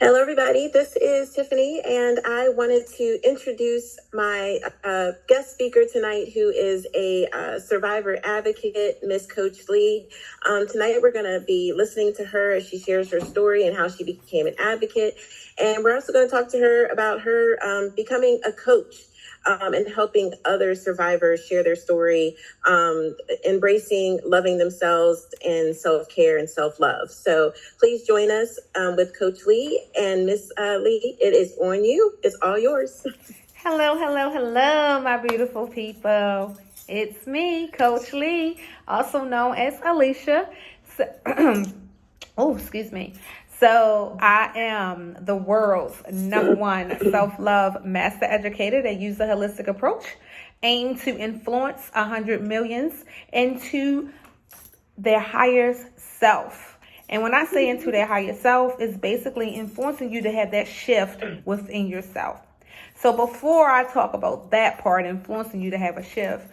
Hello, everybody. This is Tiffany, and I wanted to introduce my guest speaker tonight, who is a survivor advocate, Miss Coach Lee. Tonight, we're going to be listening to her as she shares her story and how she became an advocate. And we're also going to talk to her about her becoming a coach. And helping other survivors share their story, embracing, loving themselves, and self-care and self-love. So please join us with Coach Lee. And Miss Lee, it is on you. It's all yours. Hello, my beautiful people. It's me, Coach Lee, also known as Alicia. Excuse me. So I am the world's #1 self-love master educator that uses a holistic approach, aim to influence 100 millions into their highest self. And when I say into their higher self, it's basically influencing you to have that shift within yourself. So before I talk about that part, influencing you to have a shift,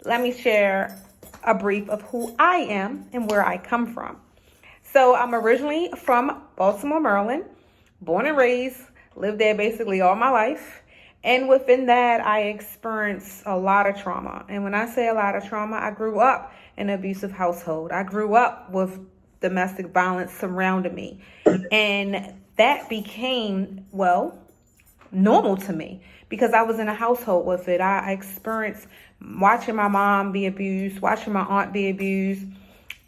let me share a brief of who I am and where I come from. So I'm originally from Baltimore, Maryland, born and raised, lived there basically all my life. And within that, I experienced a lot of trauma. And when I say a lot of trauma, I grew up in an abusive household. I grew up with domestic violence surrounding me. And that became, normal to me because I was in a household with it. I experienced watching my mom be abused, watching my aunt be abused,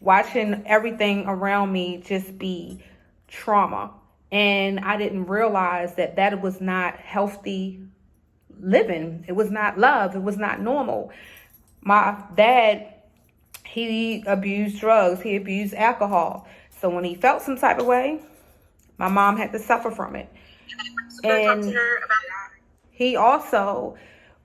watching everything around me just be trauma. And I didn't realize that was not healthy living. It was not love. It was not normal. My dad, he abused drugs. He abused alcohol. So when he felt some type of way, my mom had to suffer from it. And he also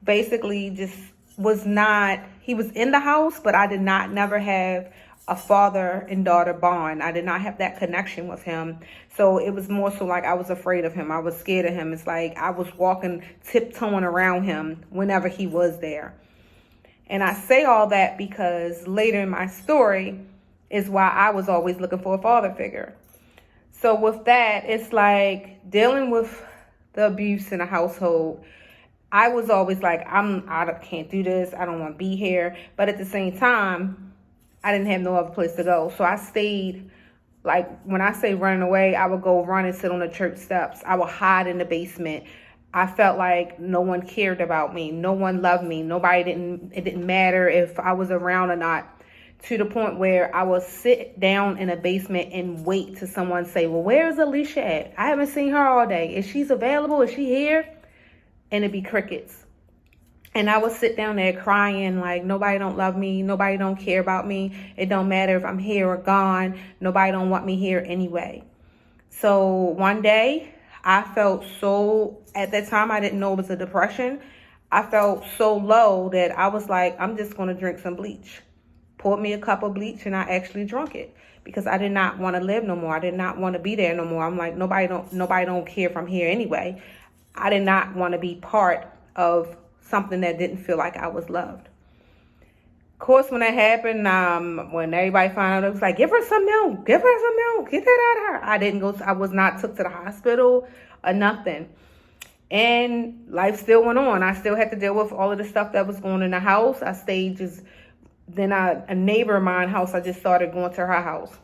basically just he was in the house, but I did not never have a father and daughter bond. I did not have that connection with him. So it was more so like I was afraid of him. I was scared of him. It's like I was walking, tiptoeing around him whenever he was there. And I say all that because later in my story is why I was always looking for a father figure. So with that, it's like dealing with the abuse in a household. I was always like, I can't do this. I don't want to be here. But at the same time, I didn't have no other place to go. So I stayed, like when I say running away, I would go run and sit on the church steps. I would hide in the basement. I felt like no one cared about me. No one loved me. It didn't matter if I was around or not. To the point where I would sit down in a basement and wait till someone say, well, where's Alicia at? I haven't seen her all day. Is she available? Is she here? And it'd be crickets. And I would sit down there crying like nobody don't love me. Nobody don't care about me. It don't matter if I'm here or gone. Nobody don't want me here anyway. So one day I felt at that time I didn't know it was a depression. I felt so low that I was like, I'm just going to drink some bleach. Poured me a cup of bleach and I actually drank it because I did not want to live no more. I did not want to be there no more. I'm like, nobody don't care if I'm here anyway. I did not want to be part of something that didn't feel like I was loved. Of course, when that happened, when everybody found out, it was like, give her some milk, get that out of her. I was not took to the hospital or nothing. And life still went on. I still had to deal with all of the stuff that was going on in the house. I stayed a neighbor of mine house, I just started going to her house.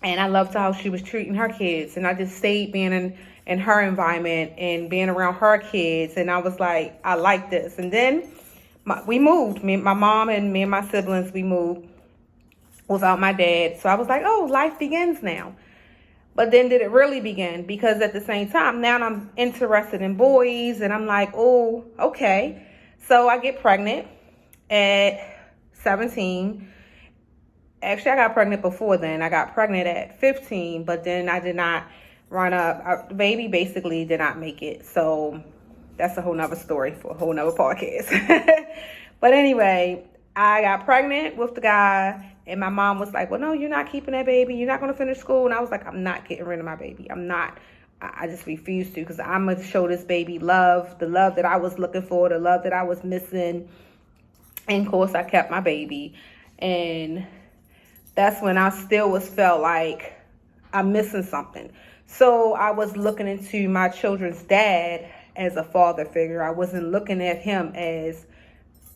And I loved how she was treating her kids. And I just stayed being in her environment and being around her kids. And I was like, I like this. And then we moved. My mom and my siblings, we moved without my dad. So I was like, oh, life begins now. But then did it really begin? Because at the same time, now I'm interested in boys. And I'm like, oh, okay. So I get pregnant at 17. Actually, I got pregnant before then. I got pregnant at 15, but then I did not run up. The baby basically did not make it. So that's a whole nother story for a whole nother podcast. But anyway, I got pregnant with the guy and my mom was like, well, no, you're not keeping that baby. You're not going to finish school. And I was like, I'm not getting rid of my baby. I'm not. I just refuse to because I'm going to show this baby love, the love that I was looking for, the love that I was missing. And of course, I kept my baby. And that's when I still felt like I'm missing something. So I was looking into my children's dad as a father figure. I wasn't looking at him as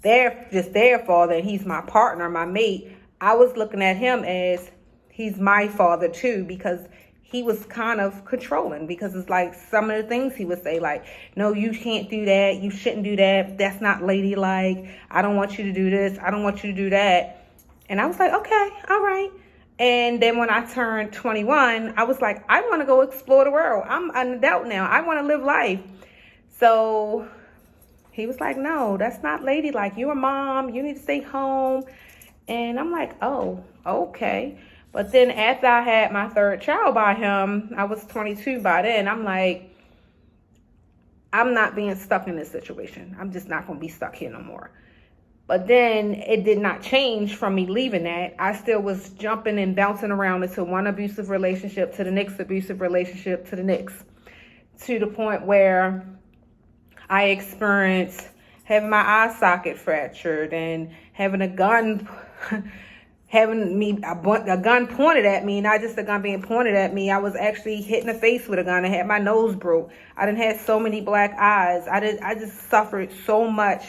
their father, and he's my partner, my mate. I was looking at him as he's my father too, because he was kind of controlling, because it's like some of the things he would say, like, no, you can't do that, you shouldn't do that, that's not ladylike, I don't want you to do this, I don't want you to do that. And I was like, okay, all right. And then when I turned 21, I was like, I want to go explore the world. I'm an adult now, I want to live life. So he was like, no, that's not ladylike. You're a mom. You need to stay home. And I'm like, oh, okay. But then after I had my third child by him, I was 22 by then. I'm like, I'm not being stuck in this situation. I'm just not going to be stuck here no more. But then it did not change from me leaving that. I still was jumping and bouncing around into one abusive relationship to the next abusive relationship to the next, to the point where I experienced having my eye socket fractured and having a gun pointed at me, not just a gun being pointed at me. I was actually hit in the face with a gun. I had my nose broke. I done had so many black eyes. I just suffered so much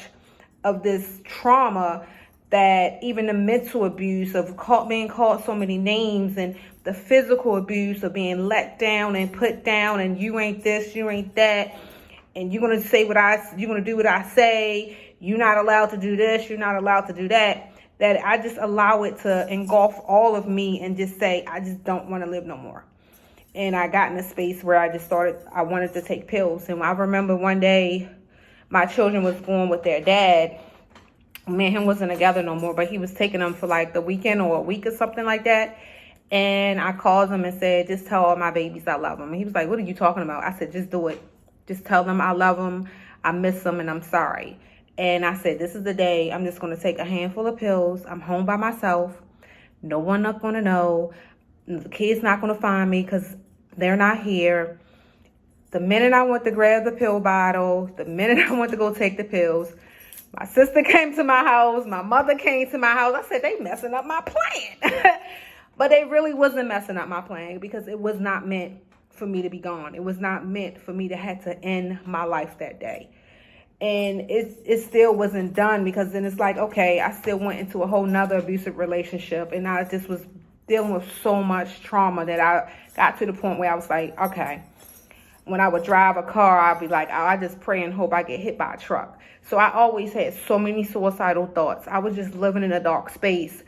of this trauma, that even the mental abuse of being called so many names, and the physical abuse of being let down and put down, and you ain't this, you ain't that, and you're going to do what I say. You're not allowed to do this. You're not allowed to do that. That I just allow it to engulf all of me and just say, I just don't want to live no more. And I got in a space where I wanted to take pills. And I remember one day my children was going with their dad. Me and him wasn't together no more, but he was taking them for like the weekend or a week or something like that. And I called him and said, just tell all my babies I love them. And he was like, what are you talking about? I said, just do it. Just tell them I love them, I miss them, and I'm sorry. And I said, this is the day I'm just going to take a handful of pills. I'm home by myself. No one not going to know. The kids not going to find me because they're not here. The minute I went to grab the pill bottle, the minute I went to go take the pills, my sister came to my house. My mother came to my house. I said, they messing up my plan. But they really wasn't messing up my plan, because it was not meant for me to be gone. It was not meant for me to have to end my life that day. And it still wasn't done, because then it's like, okay, I still went into a whole nother abusive relationship, and I just was dealing with so much trauma that I got to the point where I was like, okay, when I would drive a car, I'd be like, oh, I just pray and hope I get hit by a truck. So I always had so many suicidal thoughts. I was just living in a dark space,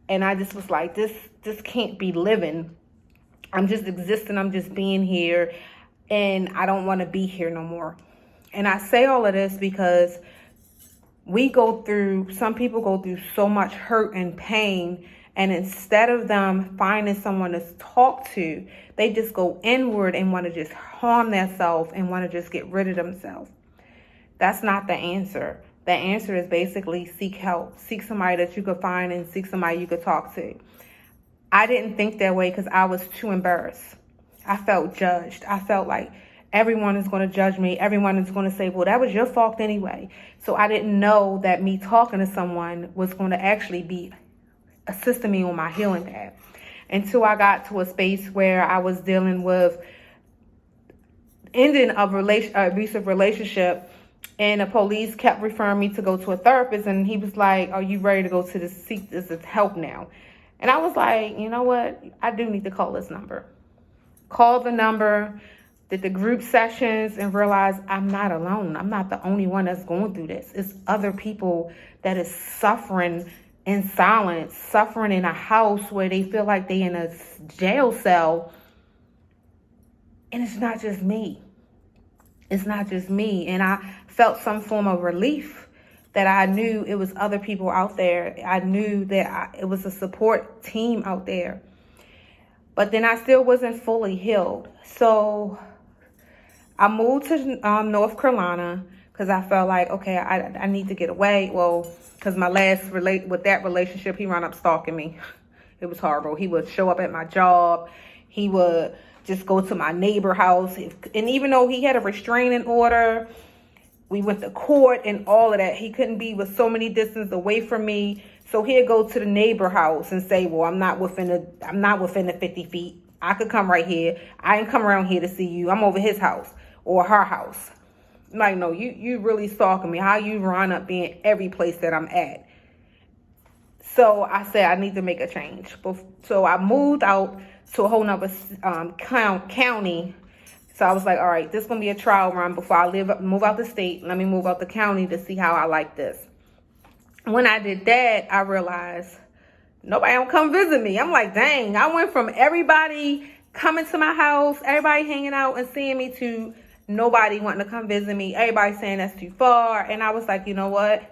and I just was like, this can't be living. I'm just existing. I'm just being here, and I don't want to be here no more. And I say all of this because some people go through so much hurt and pain, and instead of them finding someone to talk to, they just go inward and want to just harm themselves and want to just get rid of themselves. That's not the answer. The answer is basically seek help. Seek somebody that you could find, and seek somebody you could talk to. I didn't think that way because I was too embarrassed. I felt judged. I felt like everyone is going to judge me. Everyone is going to say, well, that was your fault anyway. So I didn't know that me talking to someone was going to actually be assisting me on my healing path. Until I got to a space where I was dealing with ending an abusive relationship, and the police kept referring me to go to a therapist, and he was like, are you ready to go to seek this help now? And I was like, you know what? I do need to call this number. Call the number, did the group sessions, and realize I'm not alone. I'm not the only one that's going through this. It's other people that is suffering in silence, suffering in a house where they feel like they in a jail cell. And it's not just me. It's not just me. And I felt some form of relief that I knew it was other people out there. I knew that it was a support team out there. But then I still wasn't fully healed. So I moved to North Carolina because I felt like, okay, I need to get away. Well, because my last with that relationship, he wound up stalking me. It was horrible. He would show up at my job. He would just go to my neighbor house. And even though he had a restraining order, we went to court and all of that, he couldn't be with so many distance away from me. So he'd go to the neighbor house and say, well, I'm not within the 50 feet. I could come right here. I ain't come around here to see you. I'm over his house or her house. Like, no, you really stalking me. How you run up being every place that I'm at? So I said, I need to make a change. So I moved out to a whole nother county. So I was like, all right, this is going to be a trial run before I move out the state. Let me move out the county to see how I like this. When I did that, I realized nobody don't come visit me. I'm like, dang, I went from everybody coming to my house, everybody hanging out and seeing me, to nobody wanting to come visit me. Everybody saying that's too far. And I was like, you know what?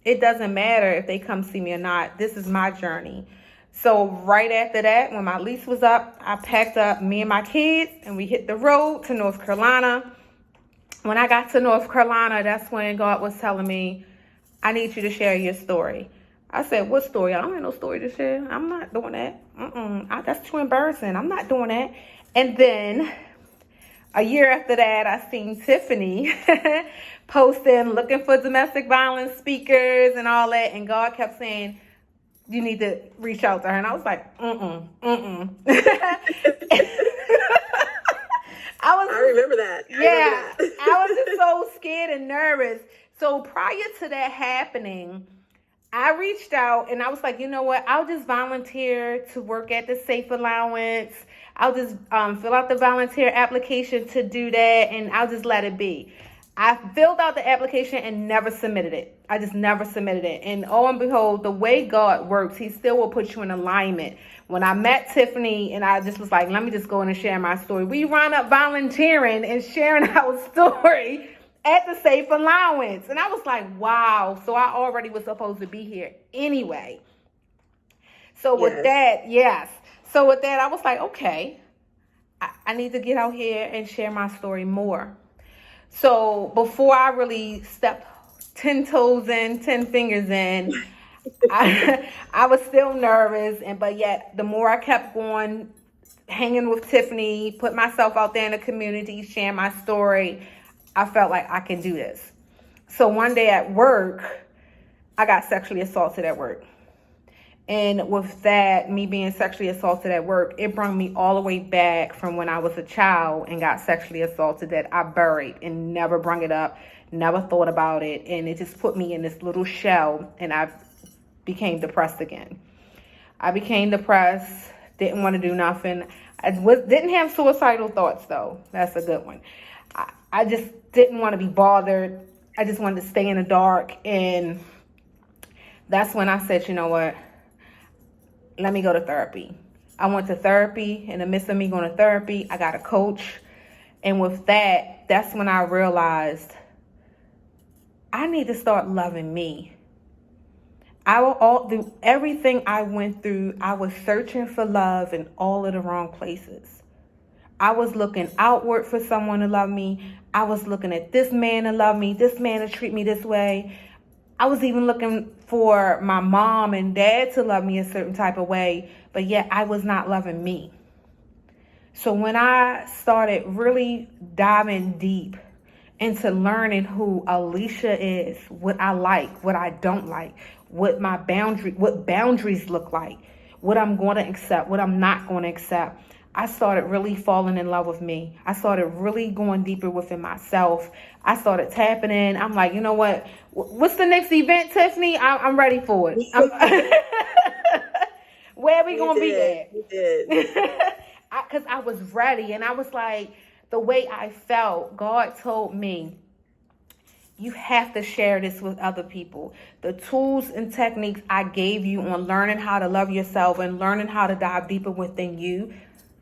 It doesn't matter if they come see me or not. This is my journey. So right after that, when my lease was up, I packed up me and my kids and we hit the road to North Carolina. When I got to North Carolina, that's when God was telling me, I need you to share your story. I said, what story? I don't have no story to share. I'm not doing that. That's too embarrassing. I'm not doing that. And then a year after that, I seen Tiffany posting, looking for domestic violence speakers and all that. And God kept saying, you need to reach out to her. And I was like, I remember that. I was just so scared and nervous. So prior to that happening, I reached out and I was like, you know what? I'll just volunteer to work at the Safe Allowance. I'll just fill out the volunteer application to do that, and I'll just let it be. I filled out the application and never submitted it. I just never submitted it. And oh and behold, the way God works, he still will put you in alignment. When I met Tiffany and I just was like, let me just go in and share my story. We wound up volunteering and sharing our story at the Safe Allowance. And I was like, wow. So I already was supposed to be here anyway. So with that, So with that, I was like, okay, I need to get out here and share my story more. So before I really stepped 10 toes in, 10 fingers in, I was still nervous. But yet the more I kept going, hanging with Tiffany, put myself out there in the community, sharing my story, I felt like I can do this. So one day at work, I got sexually assaulted at work. And with that, me being sexually assaulted at work, it brought me all the way back from when I was a child and got sexually assaulted, that I buried and never brought it up, never thought about it. And it just put me in this little shell, and I became depressed again. I became depressed, didn't want to do nothing. Didn't have suicidal thoughts, though. That's a good one. I just didn't want to be bothered. I just wanted to stay in the dark. And that's when I said, you know what? Let me go to therapy. I went to therapy. In the midst of me going to therapy, I got a coach. And with that, that's when I realized I need to start loving me. Through everything I went through, I was searching for love in all of the wrong places. I was looking outward for someone to love me. I was looking at this man to love me, this man to treat me this way. I was even looking for my mom and dad to love me a certain type of way, but yet I was not loving me. So when I started really diving deep into learning who Alicia is, what I like, what I don't like, what boundaries look like, what I'm going to accept, what I'm not going to accept, I started really falling in love with me. I started really going deeper within myself. I started tapping in. I'm like, you know what? What's the next event, Tiffany? I'm ready for it. Where are we going to be at? You did. Because I was ready. And I was like, the way I felt, God told me, you have to share this with other people. The tools and techniques I gave you on learning how to love yourself and learning how to dive deeper within you,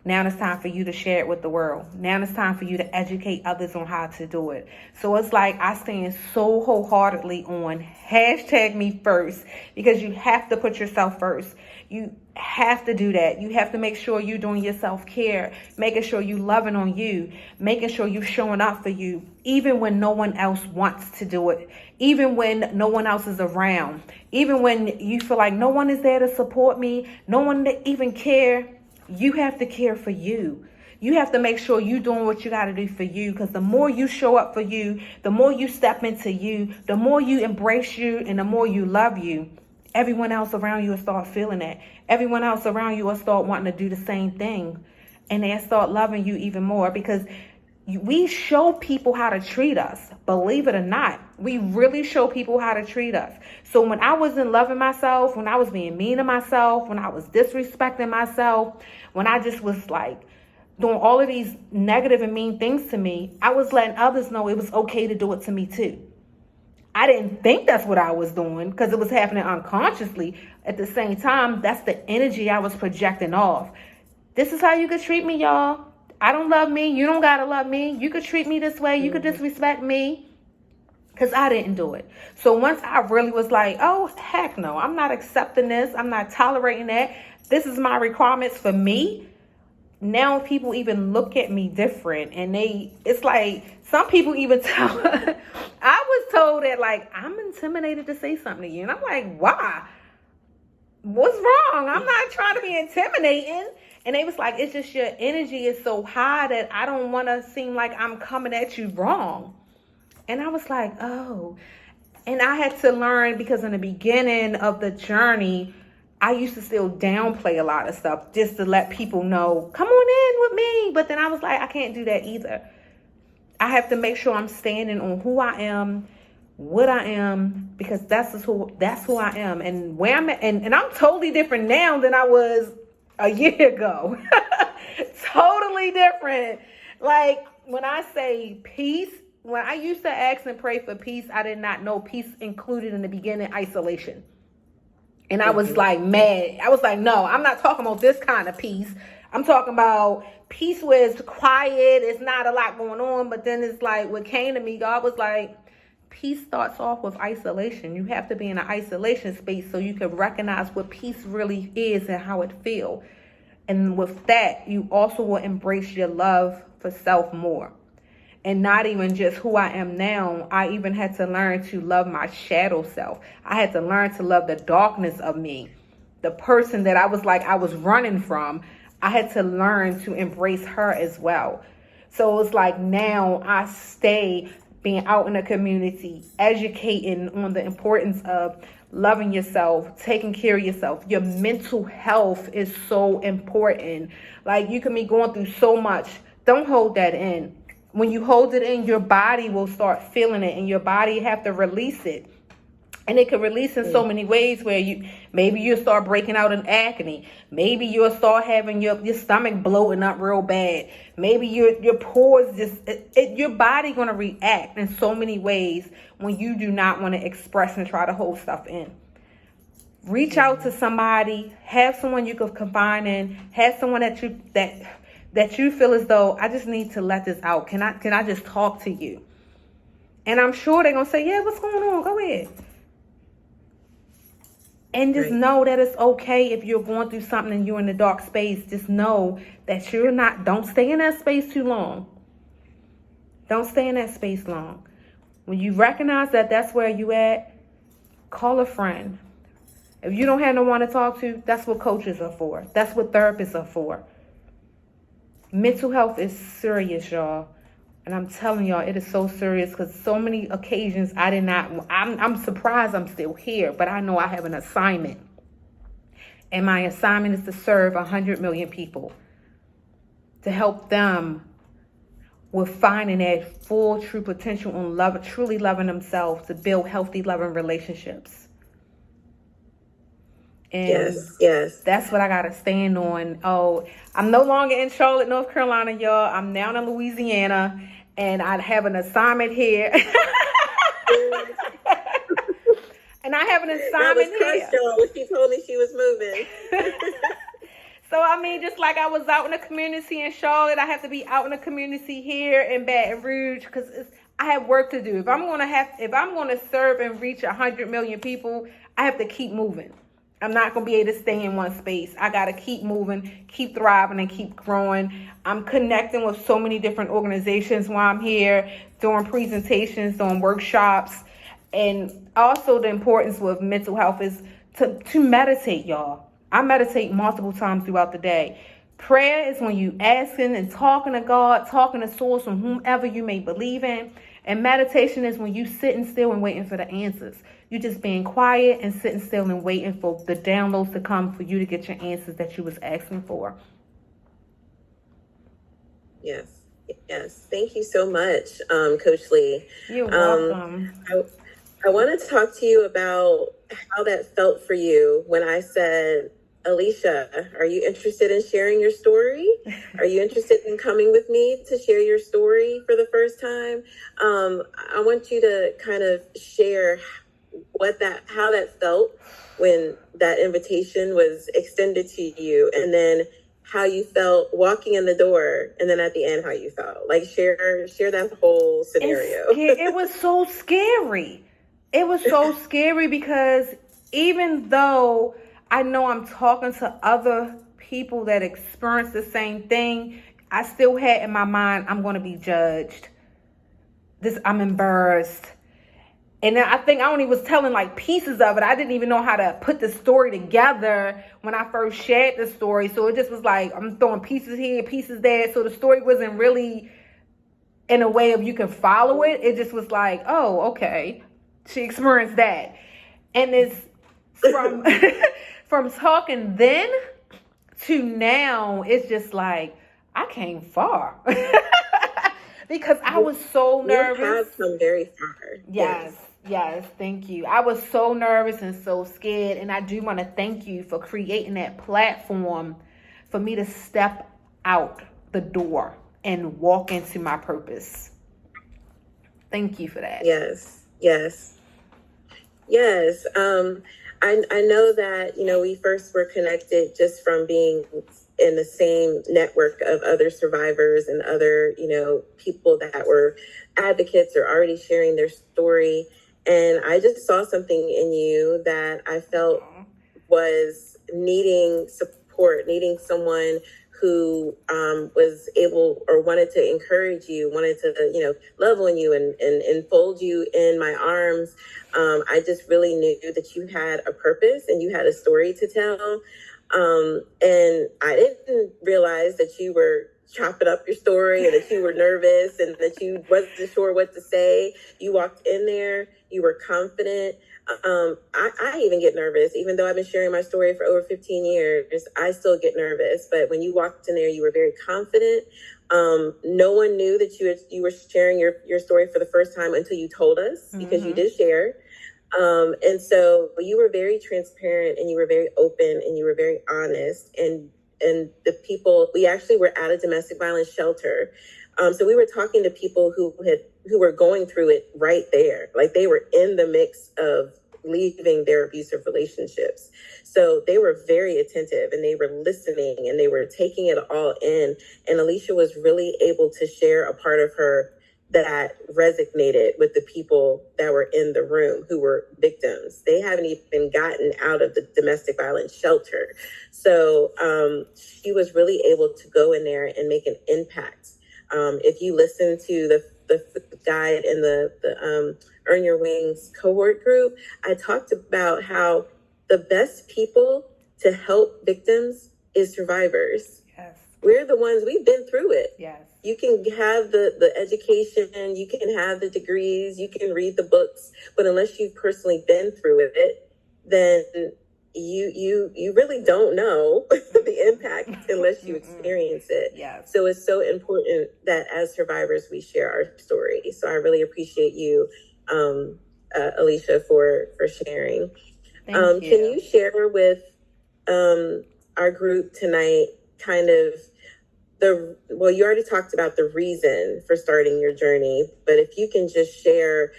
now it's time for you to share it with the world. Now it's time for you to educate others on how to do it. So it's like I stand so wholeheartedly on #me first, because you have to put yourself first. You have to do that. You have to make sure you're doing your self-care, making sure you're loving on you, making sure you're showing up for you, even when no one else wants to do it, even when no one else is around, even when you feel like no one is there to support me, no one even care. You have to care for you. You have to make sure you're doing what you got to do for you, because the more you show up for you, the more you step into you, the more you embrace you, and the more you love you, everyone else around you will start feeling that. Everyone else around you will start wanting to do the same thing. And they'll start loving you even more, because we show people how to treat us. Believe it or not, we really show people how to treat us. So when I wasn't loving myself, when I was being mean to myself, when I was disrespecting myself, when I just was like doing all of these negative and mean things to me, I was letting others know it was okay to do it to me too. I didn't think that's what I was doing because it was happening unconsciously. At the same time, that's the energy I was projecting off. This is how you could treat me, y'all. I don't love me. You don't gotta love me. You could treat me this way. You could disrespect me, because I didn't do it. So once I really was like, oh, heck no, I'm not accepting this. I'm not tolerating that. This is my requirements for me. Now people even look at me different, and it's like some people even tell, I was told that like, I'm intimidated to say something to you. And I'm like, why? What's wrong? I'm not trying to be intimidating. And they was like, it's just your energy is so high that I don't want to seem like I'm coming at you wrong. And I was like, oh. And I had to learn, because in the beginning of the journey, I used to still downplay a lot of stuff just to let people know, come on in with me. But then I was like, I can't do that either. I have to make sure I'm standing on who I am, what I am, because that's who I am, and where I'm at. And I'm totally different now than I was a year ago. Totally different. Like when I say peace, when I used to ask and pray for peace, I did not know peace included in the beginning isolation. And I was like mad. I was like, no, I'm not talking about this kind of peace. I'm talking about peace where it's quiet, it's not a lot going on. But then it's like what came to me, God was like, peace starts off with isolation. You have to be in an isolation space so you can recognize what peace really is and how it feels. And with that, you also will embrace your love for self more. And not even just who I am now, I even had to learn to love my shadow self. I had to learn to love the darkness of me. The person that I was like I was running from, I had to learn to embrace her as well. So it's like now I stay being out in the community, educating on the importance of loving yourself, taking care of yourself. Your mental health is so important. Like you can be going through so much. Don't hold that in. When you hold it in, your body will start feeling it, and your body have to release it. And it can release in so many ways where you'll start breaking out in acne. Maybe you'll start having your stomach bloating up real bad. Maybe your pores your body going to react in so many ways when you do not want to express and try to hold stuff in. Reach out to somebody, have someone you can confide in, have someone that you feel as though, I just need to let this out. Can I just talk to you? And I'm sure they're going to say, yeah, what's going on? Go ahead. And just know that it's okay if you're going through something and you're in the dark space. Just know that don't stay in that space too long. Don't stay in that space long. When you recognize that that's where you at, call a friend. If you don't have no one to talk to, that's what coaches are for. That's what therapists are for. Mental health is serious, y'all. And I'm telling y'all, it is so serious, because so many occasions I'm surprised I'm still here, but I know I have an assignment. And my assignment is to serve 100 million people, to help them with finding their full, true potential and truly loving themselves, to build healthy, loving relationships. And yes, that's what I got to stand on. Oh, I'm no longer in Charlotte, North Carolina, y'all. I'm now in Louisiana, and I have an assignment here. And I have an assignment here. Y'all, she told me she was moving. So, I mean, just like I was out in the community in Charlotte, I have to be out in the community here in Baton Rouge, because I have work to do. If I'm going to serve and reach 100 million people, I have to keep moving. I'm not going to be able to stay in one space. I got to keep moving, keep thriving, and keep growing. I'm connecting with so many different organizations while I'm here, doing presentations, doing workshops. And also the importance with mental health is to meditate, y'all. I meditate multiple times throughout the day. Prayer is when you asking and talking to God, talking to source, from whomever you may believe in. And meditation is when you sitting still and waiting for the answers. You just being quiet and sitting still and waiting for the downloads to come for you to get your answers that you was asking for. Yes. Yes. Thank you so much, Coach Lee. You're welcome. I want to talk to you about how that felt for you when I said, Alicia, are you interested in sharing your story? Are you interested in coming with me to share your story for the first time? I want you to kind of share how that felt when that invitation was extended to you, and then how you felt walking in the door, and then at the end how you felt. Like share that whole scenario. It was so scary. It was so scary because even though I know I'm talking to other people that experience the same thing, I still had in my mind, I'm going to be judged. I'm embarrassed. And then I think I only was telling like pieces of it. I didn't even know how to put the story together when I first shared the story. So it just was like, I'm throwing pieces here, pieces there. So the story wasn't really in a way of you can follow it. It just was like, oh, okay. She experienced that. And it's from from talking then to now, it's just like I came far. Because I was so nervous. You have come very far. Yes, thank you. I was so nervous and so scared, and I do want to thank you for creating that platform for me to step out the door and walk into my purpose. Thank you for that. Yes. I know that, we first were connected just from being in the same network of other survivors and other, people that were advocates or already sharing their story. And I just saw something in you that I felt was needing support, needing someone who was able or wanted to encourage you, wanted to, love on you and enfold you in my arms. I just really knew that you had a purpose and you had a story to tell. And I didn't realize that you were chopping up your story and that you were nervous and that you wasn't sure what to say. You walked in there, you were confident. I even get nervous, even though I've been sharing my story for over 15 years, I still get nervous. But when you walked in there, you were very confident. No one knew that you were sharing your story for the first time until you told us, because you did share. And so you were very transparent and you were very open and you were very honest. And the people, we actually were at a domestic violence shelter. So we were talking to people who were going through it right there. Like they were in the mix of leaving their abusive relationships. So they were very attentive and they were listening and they were taking it all in. And Alicia was really able to share a part of her that resonated with the people that were in the room who were victims. They haven't even gotten out of the domestic violence shelter. So she was really able to go in there and make an impact. If you listen to the guide in the Earn Your Wings cohort group, I talked about how the best people to help victims is survivors. Yes. We're the ones, we've been through it. Yes. You can have the education, you can have the degrees, you can read the books, but unless you've personally been through it, then you really don't know the impact unless you experience it. Yes. So it's so important that as survivors, we share our story. So I really appreciate you, Alicia, for sharing. Thank you. Can you share with our group tonight kind of you already talked about the reason for starting your journey, but if you can just share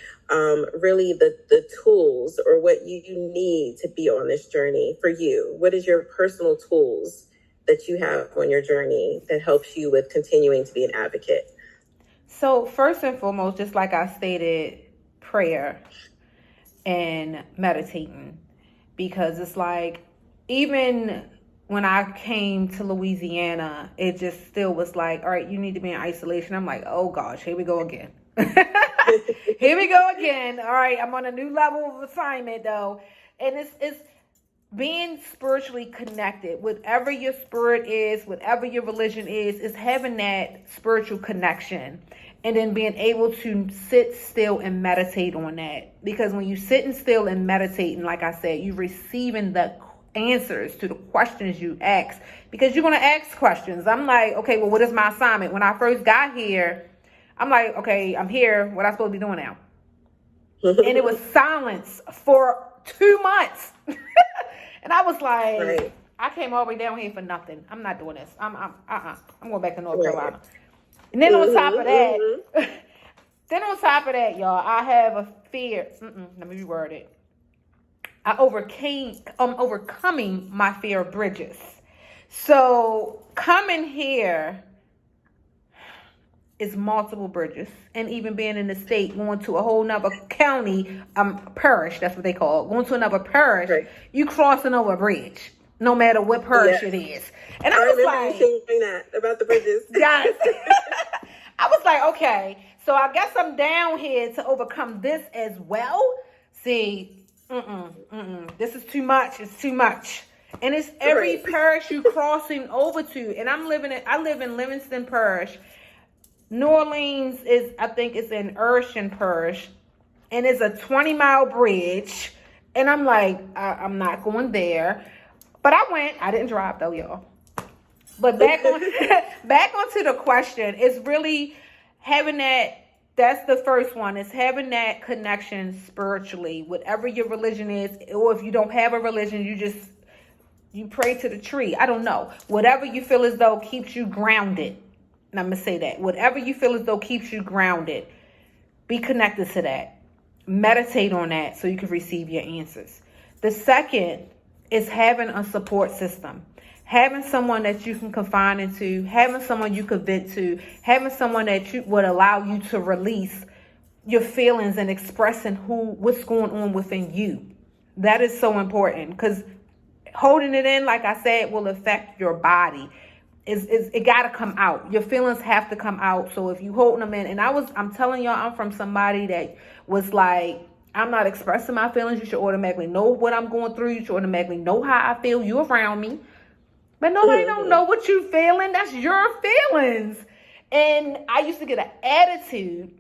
really the tools or what you need to be on this journey for you. What is your personal tools that you have on your journey that helps you with continuing to be an advocate? So first and foremost, just like I stated, prayer and meditating, because it's like, even when I came to Louisiana, it just still was like, all right, you need to be in isolation. I'm like, oh gosh, here we go again. Here we go again. All right, I'm on a new level of assignment though. And it's being spiritually connected. Whatever your spirit is, whatever your religion is having that spiritual connection. And then being able to sit still and meditate on that. Because when you sitting still and meditating, like I said, you're receiving the answers to the questions you ask. Because you're going to ask questions. I'm like, okay, well, what is my assignment? When I first got here, I'm like, okay, I'm here. What am I supposed to be doing now? And it was silence for 2 months. And I was like, Right. I came all the way down here for nothing. I'm not doing this. I'm going back to North Right. Carolina. And then on top of that, y'all, I have a fear. Let me reword it. Overcoming my fear of bridges. So coming here is multiple bridges, and even being in the state, going to a whole nother county, parish, that's what they call it, going to another parish, Right. you crossing over a bridge, no matter what parish it is. And I was remember like, you saying that about the bridges. yes. I was like, okay, so I guess I'm down here to overcome this as well. See, this is too much. It's too much. And it's every parish you crossing over to. And I live in Livingston Parish. New Orleans is, I think it's in Urshan Parish. And it's a 20-mile bridge. And I'm like, I'm not going there. But I went. I didn't drive though, y'all. But back onto the question, it's really having that's the first one, is having that connection spiritually, whatever your religion is, or if you don't have a religion, you pray to the tree. I don't know. Whatever you feel as though keeps you grounded. And I'm going to say that. Whatever you feel as though keeps you grounded, be connected to that. Meditate on that so you can receive your answers. The second is having a support system. Having someone that you can confide into, having someone you could vent to, having someone that would allow you to release your feelings and expressing what's going on within you. That is so important, because holding it in, like I said, will affect your body. It got to come out. Your feelings have to come out. So if you holding them in, and I'm telling y'all, I'm from somebody that was like, I'm not expressing my feelings. You should automatically know what I'm going through. You should automatically know how I feel. You around me. But nobody don't know what you feeling. That's your feelings. And I used to get an attitude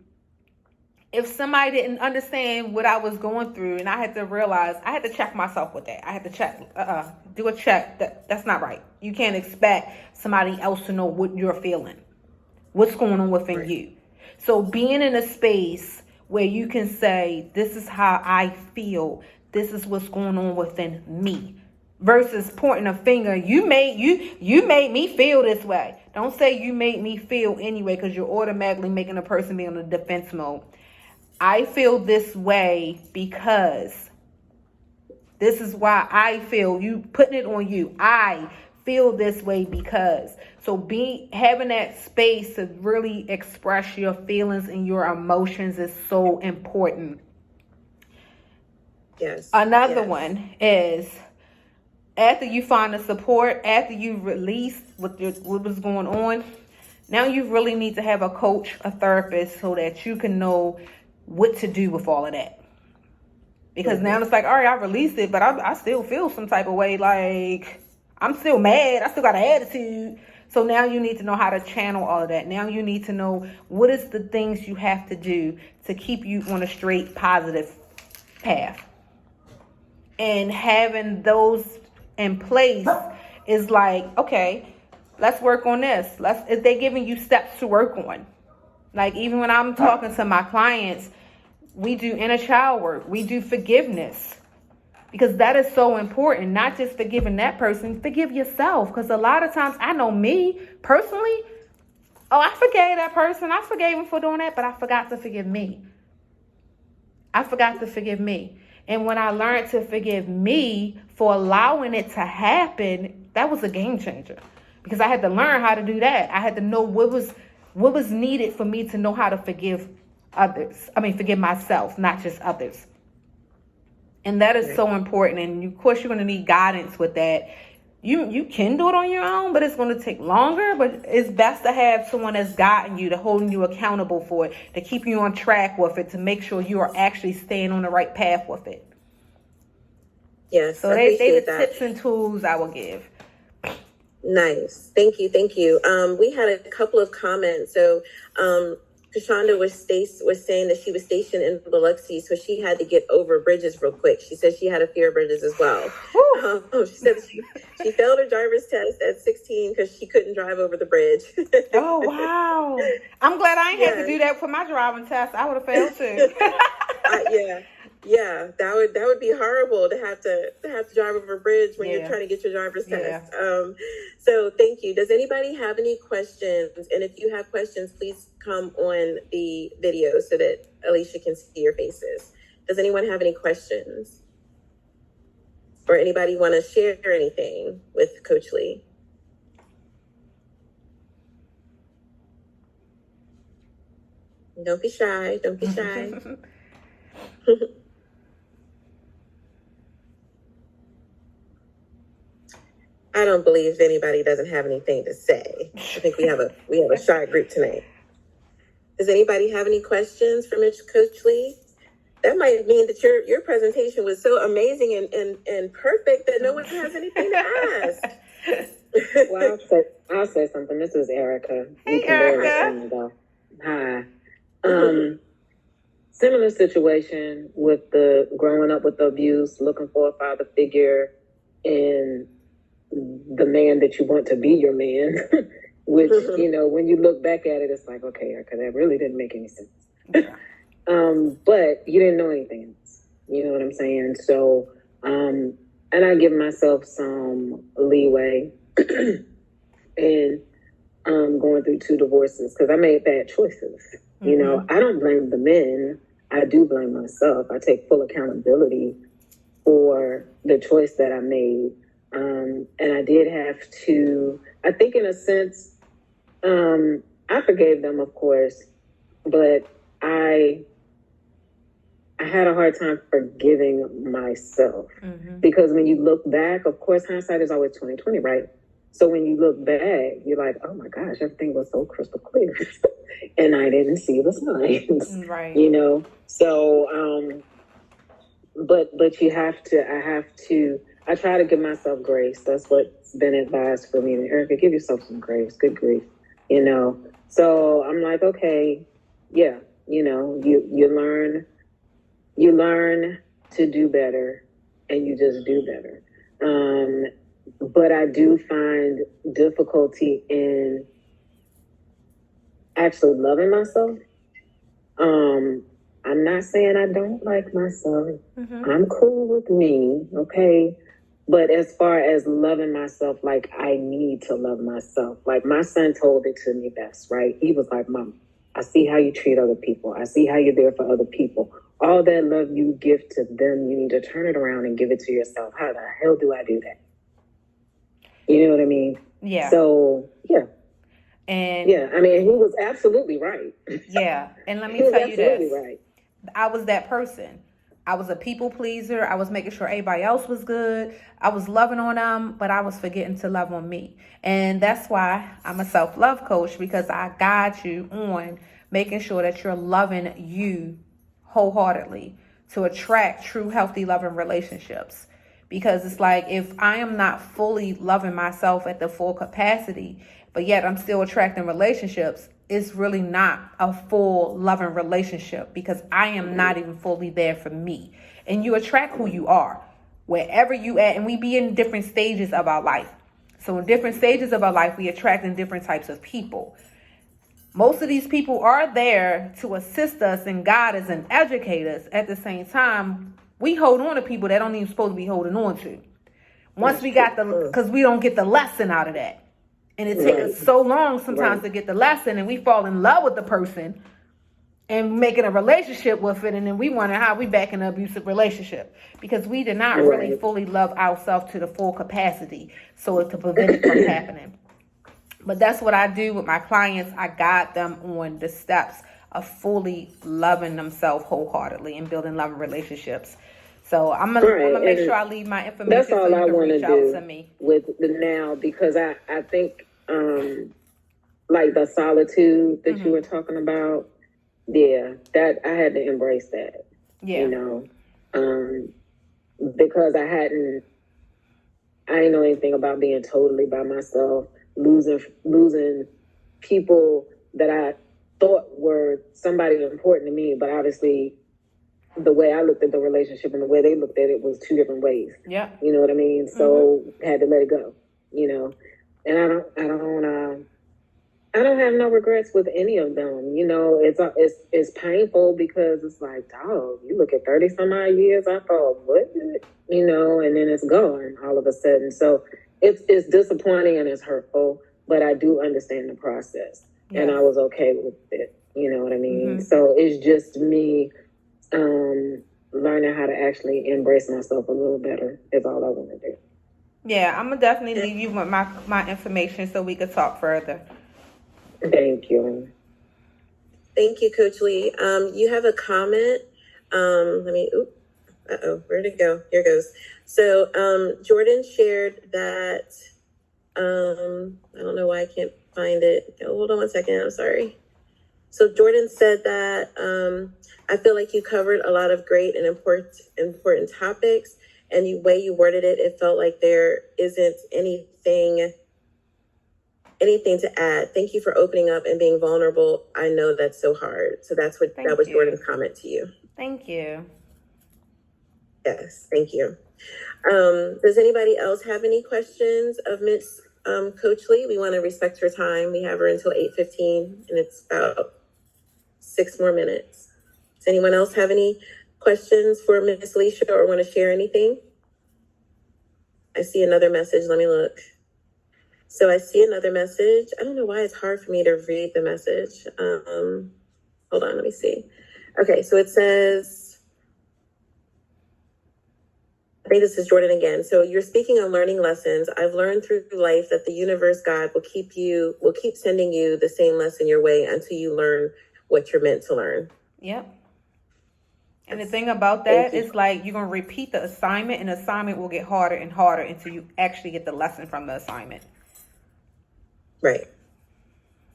if somebody didn't understand what I was going through, and I had to realize, I had to check myself with that. I had to do a check. That's not right. You can't expect somebody else to know what you're feeling, what's going on within you. So being in a space where you can say, this is how I feel, this is what's going on within me, versus pointing a finger. You made me feel this way. Don't say you made me feel anyway, because you're automatically making a person be on the defense mode. I feel this way because this is why I feel. You putting it on you. I feel this way because. So having that space to really express your feelings and your emotions is so important. Yes. Another one is, after you find the support, after you release what was going on, now you really need to have a coach, a therapist, so that you can know what to do with all of that. Because now it's like, all right, I released it, but I still feel some type of way. Like, I'm still mad. I still got an attitude. So now you need to know how to channel all of that. Now you need to know what is the things you have to do to keep you on a straight, positive path. And having those in place is like, okay, let's work on this. If they're giving you steps to work on. Like, even when I'm talking to my clients, we do inner child work. We do forgiveness. Because that is so important. Not just forgiving that person, forgive yourself. Because a lot of times, I know me personally, I forgave that person. I forgave him for doing that, but I forgot to forgive me. And when I learned to forgive me for allowing it to happen, that was a game changer. Because I had to learn how to do that. I had to know what was needed for me to know how to forgive forgive myself, not just others. And that is so important. And of course, you're going to need guidance with that. You can do it on your own, but it's going to take longer. But it's best to have someone that's guiding you, to holding you accountable for it, to keep you on track with it, to make sure you are actually staying on the right path with it. Yes. So they the tips and tools I will give. Nice. Thank you. We had a couple of comments. So Kashonda was saying that she was stationed in Biloxi, so she had to get over bridges real quick. She said she had a fear of bridges as well. She said that she failed her driver's test at 16 because she couldn't drive over the bridge. Oh, wow. I'm glad I ain't had to do that for my driving test. I would have failed too. Yeah, that would be horrible to have to drive over a bridge when you're trying to get your driver's test. So thank you. Does anybody have any questions? And if you have questions, please come on the video so that Alicia can see your faces. Does anyone have any questions? Or anybody want to share anything with Coach Lee? Don't be shy. Don't be shy. I don't believe anybody doesn't have anything to say. I think we have a shy group tonight. Does anybody have any questions for Coach Lee? That might mean that your presentation was so amazing and perfect that no one has anything to ask. Well, I'll say something. This is Erica. Hey, Erica. Hi. Similar situation with the growing up with the abuse, looking for a father figure, and the man that you want to be your man, which, when you look back at it, it's like, okay, Erica, that really didn't make any sense. Yeah. But you didn't know anything else. You know what I'm saying? So, and I give myself some leeway in going through 2 divorces because I made bad choices. Mm-hmm. I don't blame the men. I do blame myself. I take full accountability for the choice that I made. And I did have to, I think in a sense, I forgave them, of course, but I had a hard time forgiving myself because when you look back, of course, hindsight is always 20/20, right? So when you look back, you're like, oh my gosh, everything was so crystal clear. And I didn't see the signs, right? So, but you have to, I try to give myself grace. That's what's been advised for me. Erica, give yourself some grace, good grief, So I'm like, okay, yeah, you learn to do better and you just do better. But I do find difficulty in actually loving myself. I'm not saying I don't like myself. I'm cool with me, okay? But as far as loving myself, like I need to love myself. Like my son told it to me best, right? He was like, Mom, I see how you treat other people. I see how you're there for other people. All that love you give to them, you need to turn it around and give it to yourself. How the hell do I do that? You know what I mean? Yeah. So, yeah. And yeah, I mean, he was absolutely right. Yeah. And let me tell you this. Right. I was that person. I was a people pleaser. I was making sure everybody else was good. I was loving on them, but I was forgetting to love on me. And that's why I'm a self-love coach, because I guide you on making sure that you're loving you wholeheartedly to attract true, healthy, loving relationships. Because it's like, if I am not fully loving myself at the full capacity, but yet I'm still attracting relationships, it's really not a full loving relationship, because I am not even fully there for me. And you attract who you are, wherever you at, and we be in different stages of our life. So in different stages of our life, we attract in different types of people. Most of these people are there to assist us and guide us and educate us. At the same time, we hold on to people that don't even supposed to be holding on to. Once we got because we don't get the lesson out of that. And it takes us so long sometimes to get the lesson, and we fall in love with the person and making a relationship with it, and then we wonder how we back in an abusive relationship because we did not really fully love ourselves to the full capacity, so it could prevent it from happening. But that's what I do with my clients. I guide them on the steps of fully loving themselves wholeheartedly and building loving relationships. So I'm gonna make sure I leave my information. That's all so you I can want to reach out do to me with the now, because I think like the solitude that you were talking about, that I had to embrace that. Yeah. Because I didn't know anything about being totally by myself, losing people that I thought were somebody important to me, but obviously the way I looked at the relationship and the way they looked at it was two different ways. Yeah. You know what I mean? So had to let it go, you know. And I don't have no regrets with any of them. You know, it's painful because it's like, dog, you look at 30 some odd years, I thought, what? You know, and then it's gone all of a sudden. So it's disappointing and it's hurtful, but I do understand the process. Yes. And I was okay with it. You know what I mean? So it's just me learning how to actually embrace myself a little better is all I want to do. Yeah, I'm gonna definitely leave you with my information so we could talk further. Thank you. Thank you, Coach Lee. You have a comment. Where'd it go? Here it goes. So Jordan shared that, I don't know why I can't find it. Hold on one second, I'm sorry. So Jordan said that I feel like you covered a lot of great and important topics, and the way you worded it, it felt like there isn't anything to add. Thank you for opening up and being vulnerable. I know that's so hard. So that was Jordan's comment to you. Thank you. Yes, thank you. Does anybody else have any questions of Miss Coach Lee? We want to respect her time. We have her until 8:15, and it's about 6 more minutes. Does anyone else have any questions for Miss Alicia or want to share anything? I see another message. Let me look. So I see another message. I don't know why it's hard for me to read the message. Hold on, let me see. Okay, so it says, I think this is Jordan again. So you're speaking on learning lessons. I've learned through life that the universe, God, will keep sending you the same lesson your way until you learn what you're meant to learn. Yep. And the thing about that is, like, you're going to repeat the assignment, and the assignment will get harder and harder until you actually get the lesson from the assignment. Right.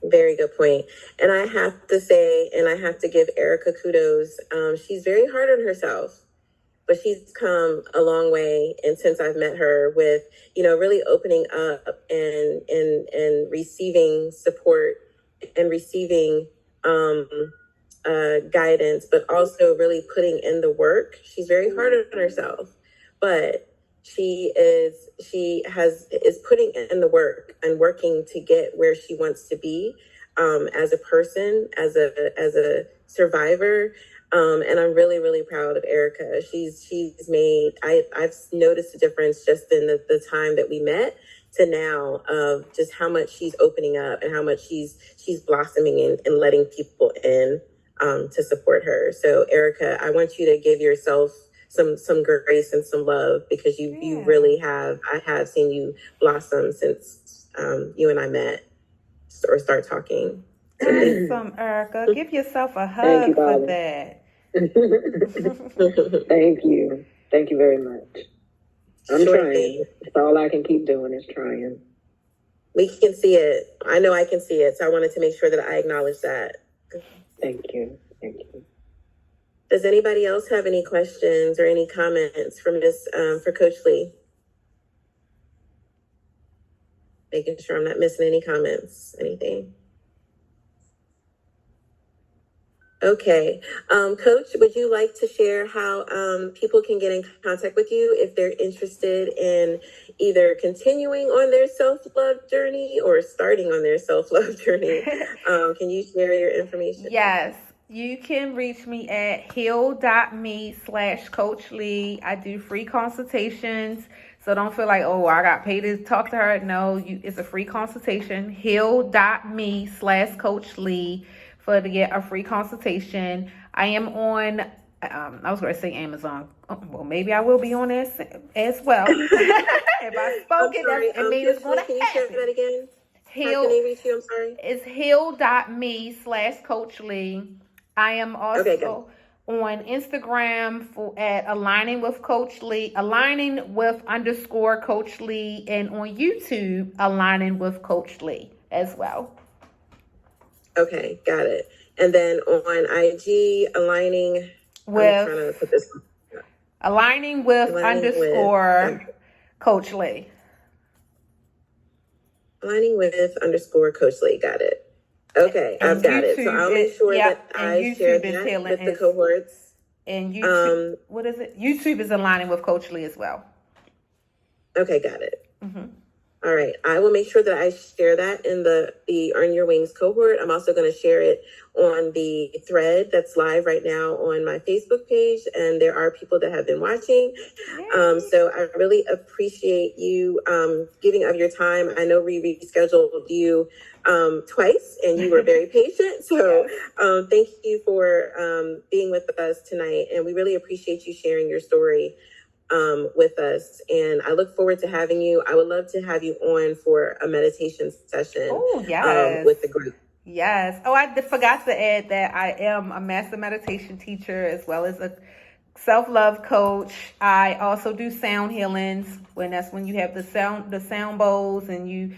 Very good point. And I have to say, and I have to give Erica kudos. She's very hard on herself, but she's come a long way. And since I've met her, with, really opening up and receiving support and receiving guidance, but also really putting in the work. She's very hard on herself, but she is putting in the work and working to get where she wants to be, as a person, as a survivor. And I'm really, really proud of Erica. She's made, I've noticed a difference just in the time that we met to now, of just how much she's opening up and how much she's blossoming and letting people in, to support her. So Erica, I want you to give yourself some grace and some love, because you really have. I have seen you blossom since you and I met or start talking. So awesome, Erica. Give yourself a hug for that. Thank you. Thank you very much. I'm trying. That's all I can keep doing is trying. We can see it. I know I can see it. So I wanted to make sure that I acknowledge that. Thank you. Thank you. Does anybody else have any questions or any comments for Coach Lee? Making sure I'm not missing any comments, anything. Okay. Coach, would you like to share how people can get in contact with you if they're interested in either continuing on their self-love journey or starting on their self-love journey? Can you share your information? Yes. You can reach me at heal.me/Coach Lee. I do free consultations. So don't feel like, oh, I got paid to talk to her. No, it's a free consultation. Heal.me/Coach Lee to get a free consultation. I am on, I was going to say Amazon. Well, maybe I will be on this as well. If I spoke it means it's going to happen. Can you share that again? How can they reach you? I'm sorry. It's heal.me/Coach Lee. I am also on Instagram at aligning with Coach Lee, aligning with _Coach Lee, and on YouTube, aligning with Coach Lee as well. Okay, got it. And then on IG, aligning with _Coach Lee. Aligning with _Coach Lee, got it. Okay, I've And got it. So YouTube I'll make is, sure yep, that and I share YouTube is that healing with the is, cohorts. and YouTube, what is it? YouTube is aligning with Coach Lee as well. Okay, got it. Mm-hmm. All right. I will make sure that I share that in the Earn Your Wings cohort. I'm also going to share it on the thread that's live right now on my Facebook page. And there are people that have been watching. So I really appreciate you giving of your time. I know we rescheduled you twice and you were very patient. So thank you for being with us tonight. And we really appreciate you sharing your story with us, and I look forward to having you. I would love to have you on for a meditation session with the group. Yes. Oh, I forgot to add that I am a master meditation teacher as well as a self-love coach. I also do sound healings when you have the sound bowls and you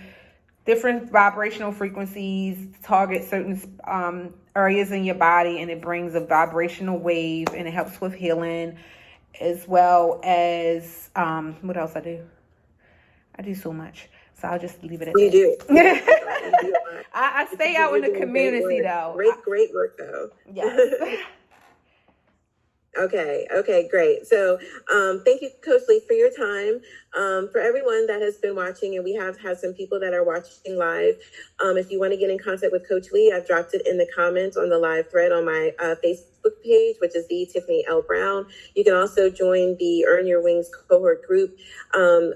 different vibrational frequencies target certain areas in your body, and it brings a vibrational wave and it helps with healing. As well as what else I do? I do so much, so I'll just leave it at that. You do. I stay out in the community though. Great work though. Yes. Okay, great. So thank you, Coach Lee, for your time. For everyone that has been watching, and we have had some people that are watching live, if you want to get in contact with Coach Lee, I've dropped it in the comments on the live thread on my Facebook page, which is the Tiffany L. Brown. You can also join the Earn Your Wings cohort group on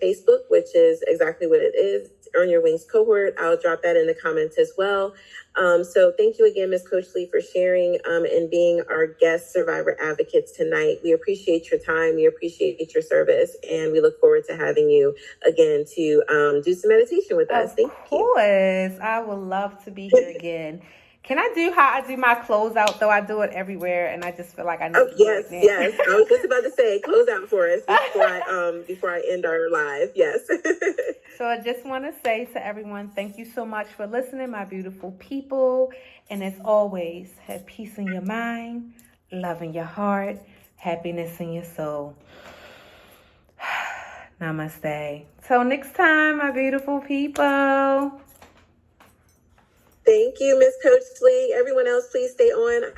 Facebook, which is exactly what it is, Earn Your Wings cohort. I'll drop that in the comments as well. So thank you again, Ms. Coach Lee, for sharing and being our guest survivor advocates tonight. We appreciate your time. We appreciate your service. And we look forward to having you again to do some meditation with us. Thank you. Of course. I would love to be here again. Can I do how I do my closeout, though? I do it everywhere, and I just feel like I need to do it now. Yes. I was just about to say, close out for us before I end our live. Yes. So I just want to say to everyone, thank you so much for listening, my beautiful people. And as always, have peace in your mind, love in your heart, happiness in your soul. Namaste. Till next time, my beautiful people. Thank you, Miss Coach Lee. Everyone else, please stay on.